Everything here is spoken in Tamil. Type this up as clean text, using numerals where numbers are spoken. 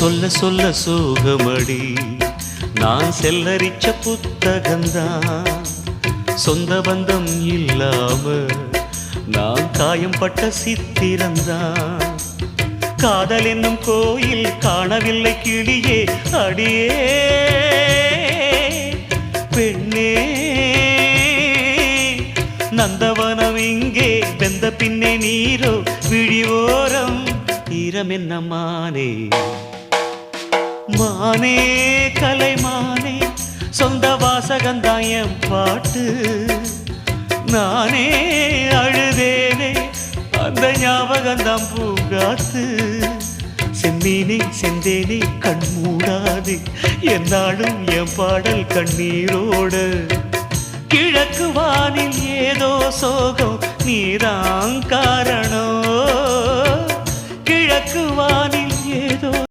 சொல்ல சொல்ல சோகமடி நான் செல்லரிச்ச புத்தகந்தான் சொந்த பந்தம் இல்லாம நான் காயம் பட்ட சித்திரந்தான் காதல் என்னும் கோயில் காணவில்லை கிளியே அடியே பெண்ணே நந்தவனம் இங்கே வெந்த பின்னே நீரோ விழிவோரம் ஈரம் என்ன மானே மானே கலைமானே சொந்த வாசகந்தாயம் பாட்டு நானே அழுதேனே அந்த ஞாபகந்தான் பூங்காத்து செம்மீனே செந்தேனே கண் மூடாது என்னாலும் என் பாடல் கண்ணீரோடு கிழக்கு வானில் ஏதோ சோகம் நீதான் காரணம் கிழக்கு வானில்